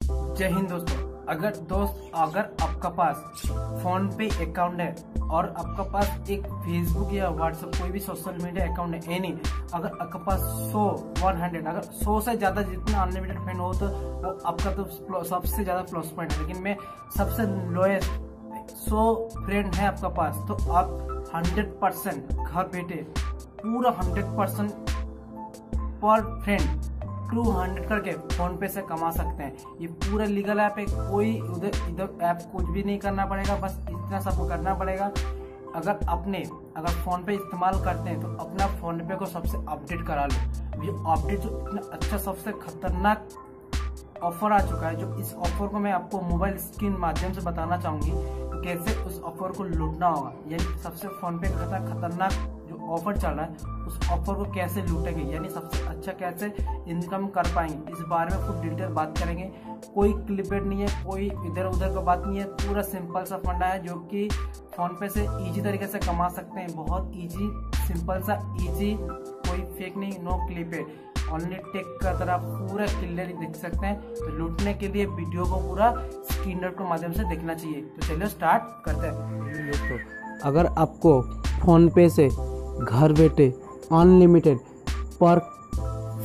जय हिंद दोस्तों। अगर आपका पास फोन पे अकाउंट है और आपका पास एक फेसबुक या व्हाट्सएप कोई भी सोशल मीडिया अकाउंट है एनी, अगर आपके पास 100 100 अगर 100 से ज्यादा जितना अनलिमिटेड फ्रेंड हो तो वो आपका तो सबसे ज्यादा प्लस पॉइंट है। लेकिन मैं सबसे लोएस्ट 100 फ्रेंड है आपका पास, तो आप 100% घर बैठे पूरा 100% पर फ्रेंड 200 करके फोन पे से कमा सकते हैं। ये पूरा लीगल ऐप है, कोई इधर ऐप कुछ भी नहीं करना पड़ेगा, बस इतना सब करना पड़ेगा। अगर फोन पे इस्तेमाल करते हैं तो अपना फोन पे को सबसे अपडेट करा लो। ये अपडेट जो इतना अच्छा सबसे खतरनाक ऑफर आ चुका है, जो इस ऑफर को मैं आपको मोबाइल स्क्रीन माध्यम से बताना चाहूंगी तो कैसे उस ऑफर को लूटना होगा। यानी सबसे फोन पे का खतरनाक जो ऑफर चल रहा है उस ऑफर को कैसे लूटेंगे, यानी सबसे अच्छा कैसे इनकम कर पाएंगे, इस बारे में खूब डिटेल बात करेंगे। कोई क्लिपेड नहीं है, कोई इधर उधर का बात नहीं है, पूरा सिंपल सा फंडा है जो कि फोन पे से इजी तरीके से कमा सकते हैं। बहुत इजी, सिंपल सा इजी, कोई फेक नहीं, नो क्लिपेड, ओनली टेक का तरह पूरा क्लियर देख सकते हैं। तो लूटने के लिए वीडियो को पूरा स्क्रीन के माध्यम से देखना चाहिए। तो चलिए स्टार्ट करते हैं दोस्तों। अगर आपको फोन पे से घर बैठे अनलिमिटेड पर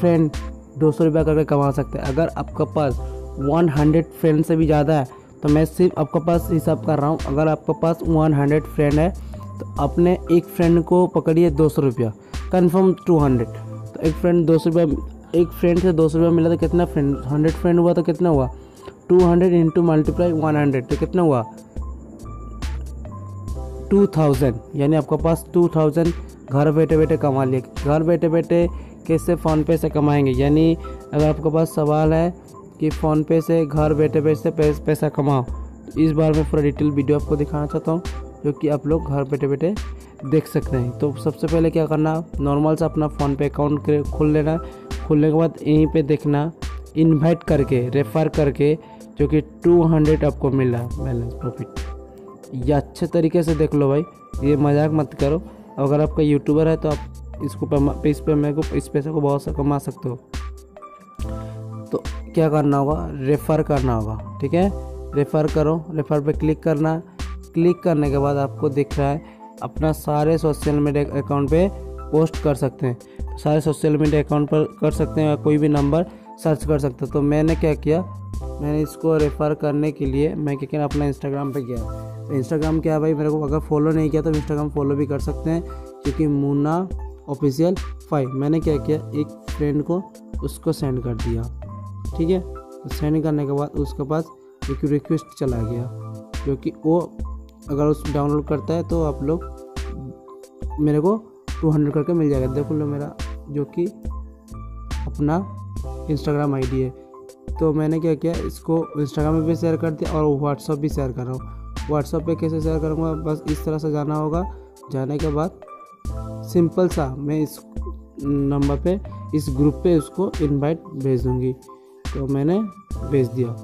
फ्रेंड 200 रुपया करके कमा सकते हैं। अगर आपका पास 100 फ्रेंड से भी ज़्यादा है तो मैं सिर्फ आपका पास हिसाब कर रहा हूँ। अगर आपका पास 100 फ्रेंड है तो अपने एक फ्रेंड को पकड़िए 200 रुपया, कन्फर्म 200। तो एक फ्रेंड 200 रुपया, एक फ्रेंड से 200 रुपया मिला तो कितना फ्रेंड, 100 फ्रेंड हुआ तो कितना हुआ, 200 इंटू मल्टीप्लाई 100 तो कितना हुआ 2000। यानी आपका पास 2000 घर बैठे बैठे कमा लिए। घर बैठे बैठे कैसे फ़ोन पे से कमाएंगे, यानी अगर आपके पास सवाल है कि फ़ोन पे से घर बैठे बैठे पैसा कमाओ, तो इस बार मैं पूरा डिटेल वीडियो आपको दिखाना चाहता हूँ जो कि आप लोग घर बैठे बैठे देख सकते हैं। तो सबसे पहले क्या करना, नॉर्मल से अपना फ़ोन पे अकाउंट खोल लेना। खोलने के बाद यहीं पे देखना इनवाइट करके, रेफ़र करके, जो कि 200 आपको मिला बैलेंस प्रॉफिट। ये अच्छे तरीके से देख लो भाई, ये मजाक मत करो। अगर आपका यूट्यूबर है तो आप इस पैसे को बहुत सा कमा सकते हो। तो क्या करना होगा, रेफ़र करना होगा, ठीक है। रेफ़र करो, रेफ़र पे क्लिक करना। क्लिक करने के बाद आपको दिख रहा है अपना सारे सोशल मीडिया अकाउंट पे पोस्ट कर सकते हैं। तो सारे सोशल मीडिया अकाउंट पर कर सकते हैं, या कोई भी नंबर सर्च कर सकते हो। तो मैंने क्या किया, मैंने इसको रेफ़र करने के लिए मैं क्या किया, अपना इंस्टाग्राम पे गया। तो इंस्टाग्राम क्या है भाई, मेरे को अगर फॉलो नहीं किया तो इंस्टाग्राम फॉलो भी कर सकते हैं, क्योंकि मुन्ना ऑफिशियल 5 मैंने क्या किया, एक फ्रेंड को उसको सेंड कर दिया, ठीक है। तो सेंड करने के बाद उसके पास एक रिक्वेस्ट चला गया, जो कि वो अगर उस डाउनलोड करता है तो आप लोग मेरे को 200 करके मिल जाएगा। देखो लो मेरा जो कि अपना इंस्टाग्राम आईडी है। तो मैंने क्या किया, इसको इंस्टाग्राम में भी शेयर कर दिया और व्हाट्सअप भी शेयर कर रहा हूँ। व्हाट्सअप पे कैसे शेयर करूँगा, बस इस तरह से जाना होगा। जाने के बाद सिंपल सा मैं इस नंबर पे, इस ग्रुप पे उसको इनवाइट भेज दूँगी। तो मैंने भेज दिया।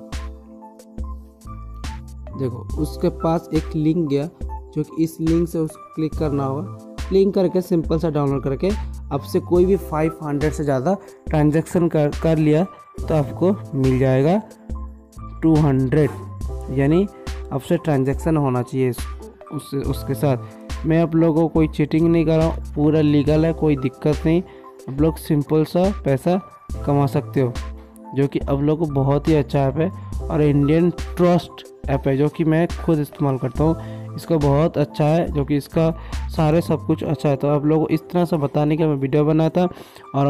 देखो उसके पास एक लिंक गया, जो कि इस लिंक से उसको क्लिक करना होगा। लिंक करके सिंपल सा डाउनलोड करके आपसे कोई भी 500 से ज़्यादा ट्रांजैक्शन कर लिया तो आपको मिल जाएगा 200। यानी आपसे ट्रांजैक्शन होना चाहिए उसके साथ। मैं आप लोगों को कोई चीटिंग नहीं कर रहा हूँ, पूरा लीगल है, कोई दिक्कत नहीं। आप लोग सिंपल सा पैसा कमा सकते हो, जो कि आप लोगों को बहुत ही अच्छा ऐप है और इंडियन ट्रस्ट ऐप है, जो कि मैं खुद इस्तेमाल करता हूँ। इसका बहुत अच्छा है, जो कि इसका सारे सब कुछ अच्छा है। तो आप लोगों को इस तरह से बताने का मैं वीडियो बनाया था, और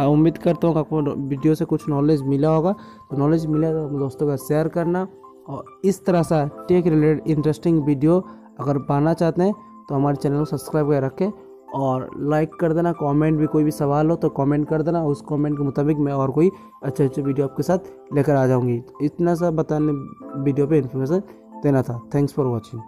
उम्मीद करता हूँ कि आपको वीडियो से कुछ नॉलेज मिला होगा। तो नॉलेज मिला तो दोस्तों का शेयर करना, और इस तरह सा टेक रिलेटेड इंटरेस्टिंग वीडियो अगर पाना चाहते हैं तो हमारे चैनल को सब्सक्राइब कर रखें और लाइक कर देना। कमेंट भी, कोई भी सवाल हो तो कमेंट कर देना, उस कमेंट के मुताबिक मैं और कोई अच्छे वीडियो आपके साथ लेकर आ जाऊंगी। इतना सा बताने वीडियो पे इन्फॉर्मेशन देना था। Thanks for watching.